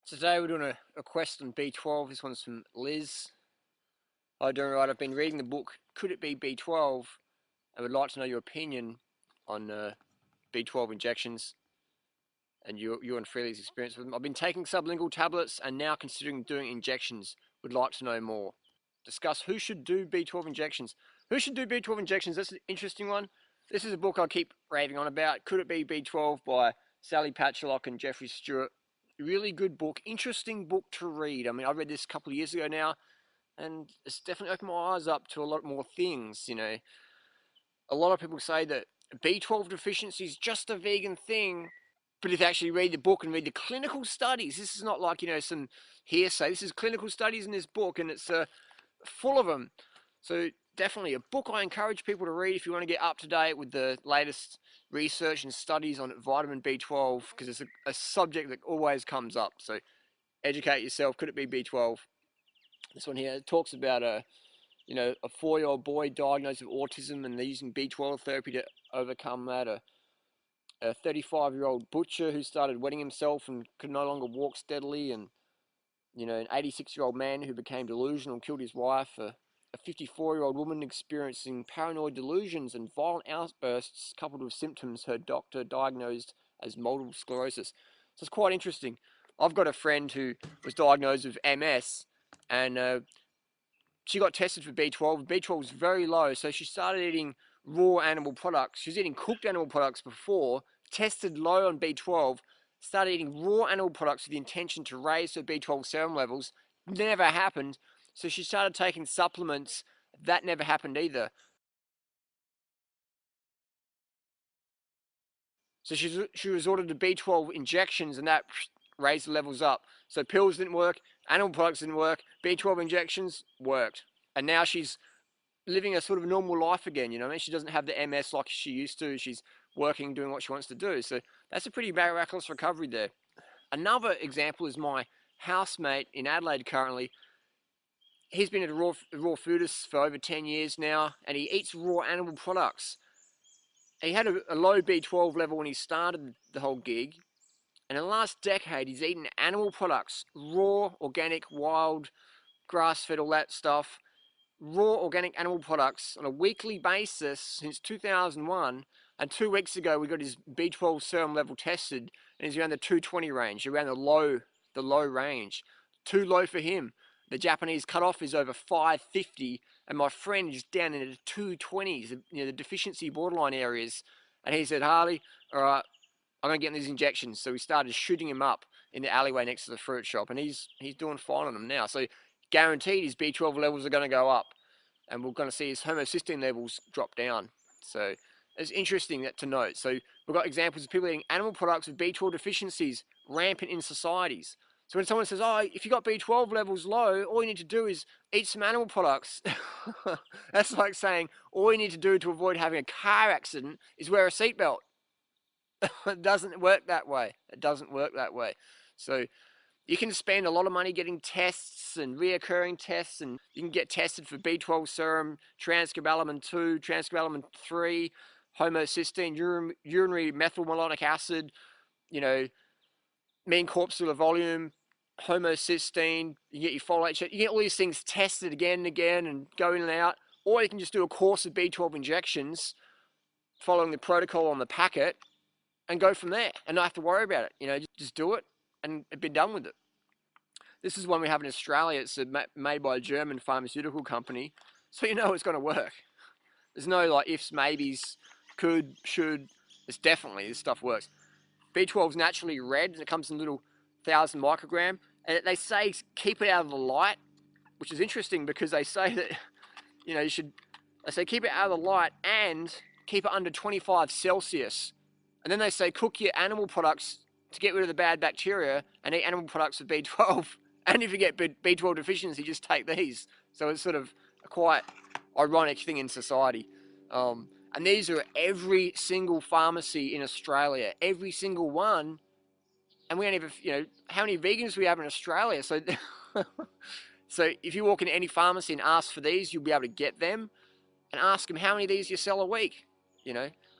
Today we're doing a quest on B12. This one's from Liz. Hi Durianrider, I've been reading the book Could It Be B12? And would like to know your opinion on B12 injections and your and Freely's experience with them. I've been taking sublingual tablets and now considering doing injections. Would like to know more. Discuss who should do B12 injections. Who should do B12 injections? That's an interesting one. This is a book I keep raving on about. Could It Be B12 by Sally Patchlock and Jeffrey Stewart. Really good book, interesting book to read. I mean, I read this a couple of years ago now, and it's definitely opened my eyes up to a lot more things. A lot of people say that B12 deficiency is just a vegan thing, but if you actually read the book and read the clinical studies, this is not like, some hearsay. This is clinical studies in this book, and it's full of them. So definitely a book I encourage people to read if you want to get up to date with the latest research and studies on vitamin B12, because it's a subject that always comes up. So educate yourself. Could it be B12? This one here talks about a 4-year-old boy diagnosed with autism, and they're using B12 therapy to overcome that. A 35-year-old butcher who started wetting himself and could no longer walk steadily, and an 86-year-old man who became delusional and killed his wife. A 54-year-old woman experiencing paranoid delusions and violent outbursts coupled with symptoms her doctor diagnosed as multiple sclerosis. So it's quite interesting. I've got a friend who was diagnosed with MS, and she got tested for B12. B12 was very low, so she started eating raw animal products. She was eating cooked animal products before, tested low on B12, started eating raw animal products with the intention to raise her B12 serum levels. Never happened. So she started taking supplements. That never happened either. So she resorted to B12 injections, and that raised the levels up. So pills didn't work, animal products didn't work, B12 injections worked. And now she's living a sort of normal life again, I mean? She doesn't have the MS like she used to. She's working, doing what she wants to do. So that's a pretty miraculous recovery there. Another example is my housemate in Adelaide currently. He's been a raw foodist for over 10 years now, and he eats raw animal products. He had a low B12 level when he started the whole gig, and in the last decade he's eaten animal products, raw, organic, wild, grass-fed, all that stuff, raw organic animal products on a weekly basis since 2001, and 2 weeks ago we got his B12 serum level tested, and he's around the 220 range, around the low range. Too low for him. The Japanese cutoff is over 550, and my friend is down in the 220s, the deficiency borderline areas. And he said, Harley, all right, I'm going to get these injections. So we started shooting him up in the alleyway next to the fruit shop, and he's doing fine on them now. So guaranteed his B12 levels are going to go up, and we're going to see his homocysteine levels drop down. So it's interesting to note. So we've got examples of people eating animal products with B12 deficiencies rampant in societies. So when someone says, oh, if you got B12 levels low, all you need to do is eat some animal products. That's like saying all you need to do to avoid having a car accident is wear a seatbelt. It doesn't work that way. It doesn't work that way. So you can spend a lot of money getting tests and reoccurring tests, and you can get tested for B12 serum, transcobalamin 2, transcobalamin 3, homocysteine, urinary methylmalonic acid, mean corpuscular volume, homocysteine, you get your folate, you get all these things tested again and again and go in and out, or you can just do a course of B12 injections following the protocol on the packet and go from there and not have to worry about it. Just do it and be done with it. This is one we have in Australia. It's made by a German pharmaceutical company, so it's going to work. There's no like ifs, maybes, could, should. It's definitely, this stuff works. B12 is naturally red, and it comes in little 1,000 microgram. And they say keep it out of the light, which is interesting because they say that, they say keep it out of the light and keep it under 25 Celsius. And then they say cook your animal products to get rid of the bad bacteria and eat animal products with B12. And if you get B12 deficiency, just take these. So it's sort of a quite ironic thing in society. And these are every single pharmacy in Australia, every single one. And we only have, how many vegans do we have in Australia? So, so if you walk into any pharmacy and ask for these, you'll be able to get them. And ask them how many of these you sell a week.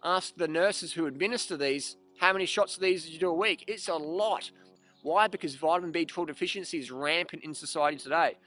Ask the nurses who administer these, how many shots of these did you do a week? It's a lot. Why? Because vitamin B12 deficiency is rampant in society today.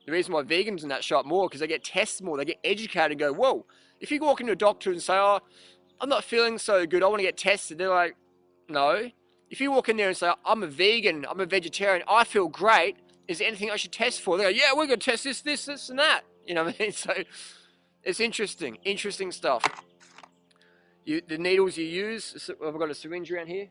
The reason why vegans in that shop more, because they get tested more, they get educated and go, whoa, if you walk into a doctor and say, oh, I'm not feeling so good, I want to get tested, they're like, no. If you walk in there and say, I'm a vegan, I'm a vegetarian, I feel great, is there anything I should test for? They go, yeah, we're going to test this, and that. You know what I mean? So it's interesting stuff. The needles you use, I've got a syringe around here.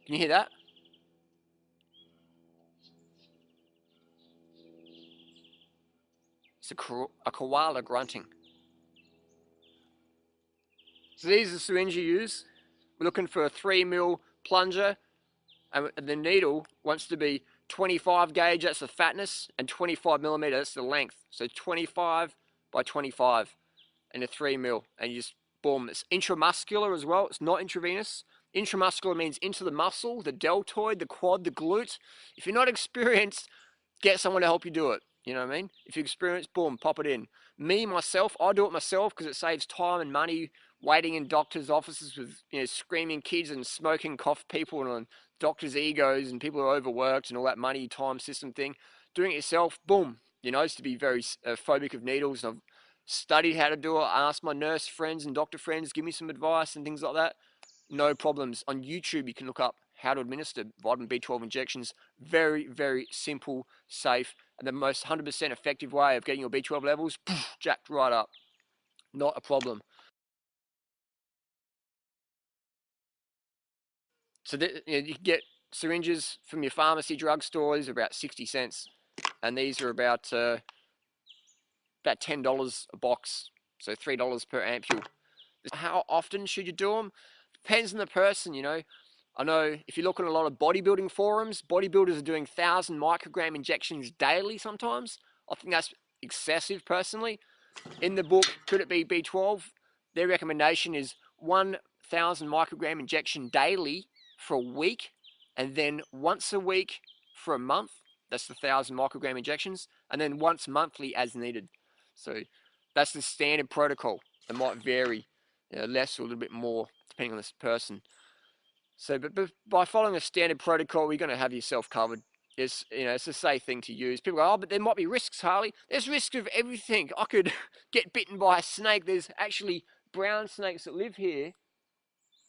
Can you hear that? It's a koala grunting. So these are the syringe you use. We're looking for a 3 ml plunger, and the needle wants to be 25 gauge, that's the fatness, and 25 millimeter, that's the length. So 25 by 25 and a 3 ml, and you just boom. It's intramuscular as well, it's not intravenous. Intramuscular means into the muscle, the deltoid, the quad, the glute. If you're not experienced, get someone to help you do it. You know what I mean? If you're experienced, boom, pop it in. Me, myself, I do it myself because it saves time and money waiting in doctors' offices with, screaming kids and smoking cough people and on doctors' egos and people who are overworked and all that money time system thing. Doing it yourself, boom. I used to be very phobic of needles, and I've studied how to do it. I asked my nurse friends and doctor friends, give me some advice and things like that. No problems. On YouTube, you can look up how to administer vitamin B12 injections. Very, very simple, safe, and the most 100% effective way of getting your B12 levels jacked right up. Not a problem. So you can get syringes from your pharmacy drugstore. These are about 60 cents, and these are about $10 a box, so $3 per ampule. How often should you do them? Depends on the person, I know if you look at a lot of bodybuilding forums, bodybuilders are doing 1,000 microgram injections daily sometimes. I think that's excessive personally. In the book, Could It Be B12? Their recommendation is 1,000 microgram injection daily for a week, and then once a week for a month. That's the 1,000 microgram injections, and then once monthly as needed. So that's the standard protocol. It might vary, less or a little bit more depending on this person. So, but by following a standard protocol, you're going to have yourself covered. It's a safe thing to use. People go, oh, but there might be risks, Harley. There's risks of everything. I could get bitten by a snake. There's actually brown snakes that live here.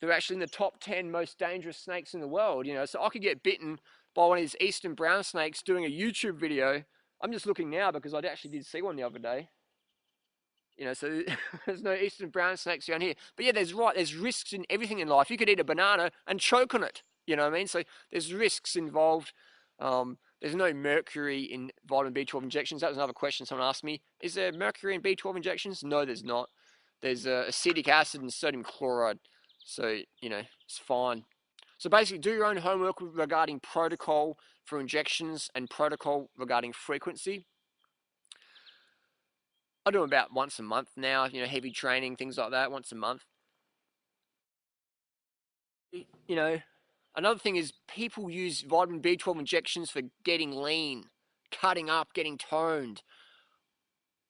They're actually in the top 10 most dangerous snakes in the world. So I could get bitten by one of these eastern brown snakes doing a YouTube video. I'm just looking now because I actually did see one the other day. So there's no eastern brown snakes around here. But yeah, there's risks in everything in life. You could eat a banana and choke on it. You know what I mean? So there's risks involved. There's no mercury in vitamin B12 injections. That was another question someone asked me. Is there mercury in B12 injections? No, there's not. There's acetic acid and sodium chloride. So, it's fine. So basically, do your own homework regarding protocol for injections and protocol regarding frequency. I do them about once a month now, heavy training, things like that, once a month. Another thing is people use vitamin B12 injections for getting lean, cutting up, getting toned.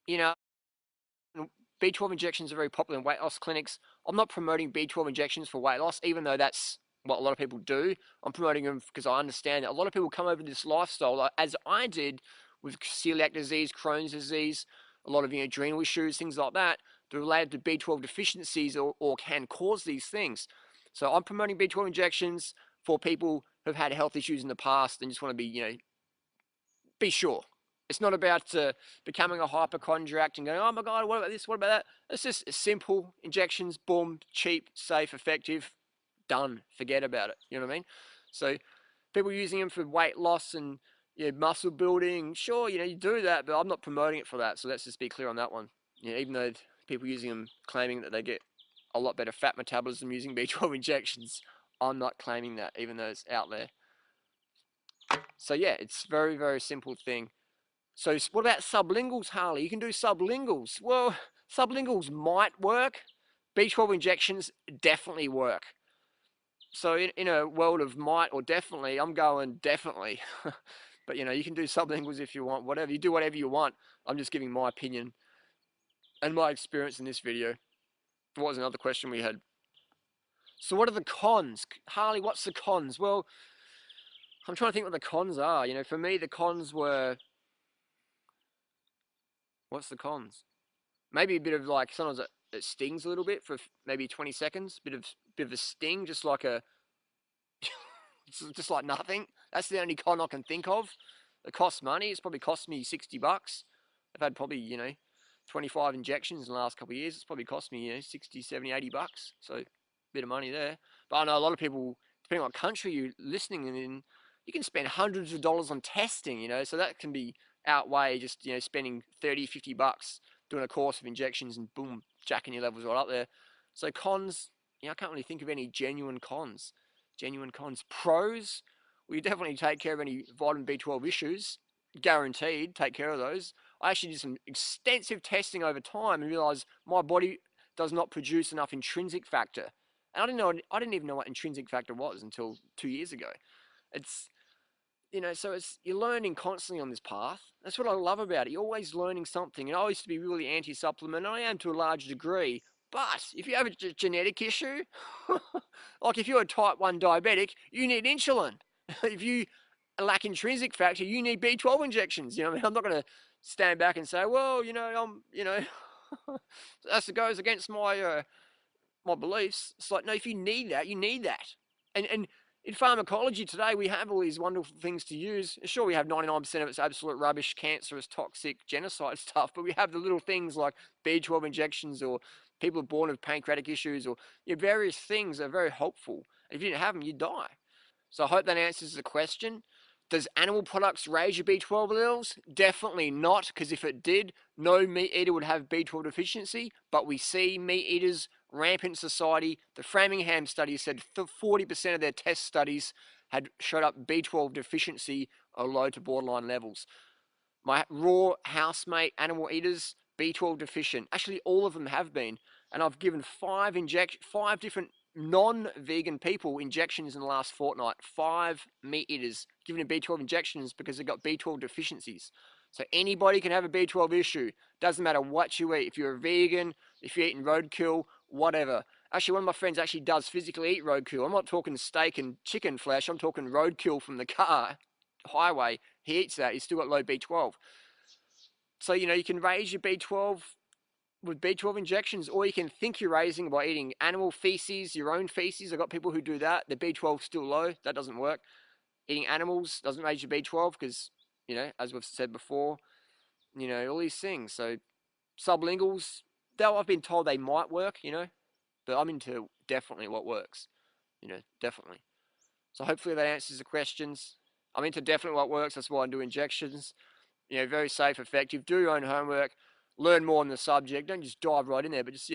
B12 injections are very popular in weight loss clinics. I'm not promoting B12 injections for weight loss, even though that's what a lot of people do. I'm promoting them because I understand that a lot of people come over this lifestyle, as I did with celiac disease, Crohn's disease, a lot of adrenal issues, things like that, that are related to B12 deficiencies or can cause these things. So I'm promoting B12 injections for people who've had health issues in the past and just want to be sure. It's not about becoming a hypochondriac and going, oh my God, what about this? What about that? It's just simple injections, boom, cheap, safe, effective, done. Forget about it. You know what I mean? So people using them for weight loss and muscle building, sure, you do that, but I'm not promoting it for that. So let's just be clear on that one. Even though people using them claiming that they get a lot better fat metabolism using B12 injections, I'm not claiming that, even though it's out there. So yeah, it's very, very simple thing. So what about sublinguals, Harley? You can do sublinguals. Well, sublinguals might work. B12 injections definitely work. So in a world of might or definitely, I'm going definitely. But you can do sublinguals if you want, whatever. You do whatever you want. I'm just giving my opinion and my experience in this video. What was another question we had? So what are the cons? Harley, what's the cons? Well, I'm trying to think what the cons are. For me, the cons were, what's the cons? Maybe a bit of like, sometimes it stings a little bit for maybe 20 seconds. Bit of a sting, just like just like nothing. That's the only con I can think of. It costs money. It's probably cost me $60. I've had probably, 25 injections in the last couple of years. It's probably cost me, 60, 70, $80. So a bit of money there. But I know a lot of people, depending on what country you're listening in, you can spend hundreds of dollars on testing, so that can be outweigh just, spending 30, $50 doing a course of injections and boom, jacking your levels right up there. So cons, I can't really think of any genuine cons. Genuine cons. Pros, well, you definitely take care of any vitamin B12 issues. Guaranteed, take care of those. I actually did some extensive testing over time and realized my body does not produce enough intrinsic factor. And I didn't even know what intrinsic factor was until 2 years ago. It's so you're learning constantly on this path. That's what I love about it. You're always learning something. And I used to be really anti-supplement, and I am to a large degree. But if you have a genetic issue, like if you're a type 1 diabetic, you need insulin. If you lack intrinsic factor, you need B12 injections. I'm not going to stand back and say, well, that goes against my beliefs. It's like, no, if you need that, you need that. And in pharmacology today, we have all these wonderful things to use. Sure, we have 99% of it's absolute rubbish, cancerous, toxic, genocide stuff, but we have the little things like B12 injections or people born with pancreatic issues or various things that are very helpful. If you didn't have them, you'd die. So I hope that answers the question. Does animal products raise your B12 levels? Definitely not, because if it did, no meat eater would have B12 deficiency, but we see meat eaters rampant in society. The Framingham study said 40% of their test studies had showed up B12 deficiency or low to borderline levels. My raw housemate animal eaters, B12 deficient. Actually, all of them have been. And I've given five different non-vegan people injections in the last fortnight. 5 meat eaters given B12 injections because they got B12 deficiencies. So anybody can have a B12 issue. Doesn't matter what you eat. If you're a vegan, if you're eating roadkill, whatever. Actually, one of my friends actually does physically eat roadkill. I'm not talking steak and chicken flesh. I'm talking roadkill from the car, highway. He eats that. He's still got low B12. So, you can raise your B12 with B12 injections, or you can think you're raising by eating animal feces, your own feces. I've got people who do that. The B12 is still low. That doesn't work. Eating animals doesn't raise your B12 because, as we've said before, all these things. So sublinguals, though I've been told they might work, but I'm into definitely what works, definitely. So hopefully that answers the questions. I'm into definitely what works. That's why I do injections. Very safe, effective. Do your own homework. Learn more on the subject. Don't just dive right in there, but just,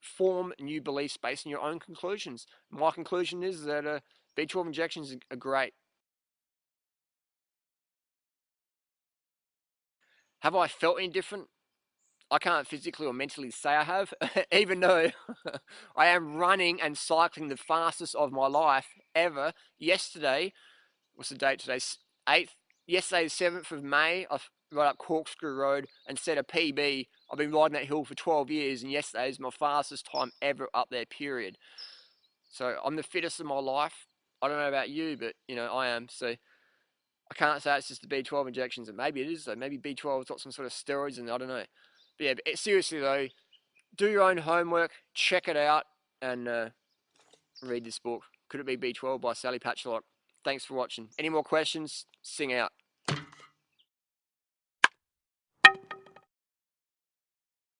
form new beliefs based on your own conclusions. My conclusion is that B12 injections are great. Have I felt any different? I can't physically or mentally say I have, even though I am running and cycling the fastest of my life ever. Yesterday, what's the date today? 8th. Yesterday, the 7th of May, I rode up Corkscrew Road and set a PB. I've been riding that hill for 12 years, and yesterday is my fastest time ever up there, period. So I'm the fittest of my life. I don't know about you, but, I am. So I can't say it's just the B12 injections, and maybe it is, though. Maybe B12's got some sort of steroids, and I don't know. But yeah, seriously, though, do your own homework, check it out, and read this book. Could it be B12 by Sally Patchlock? Thanks for watching. Any more questions? Sing out.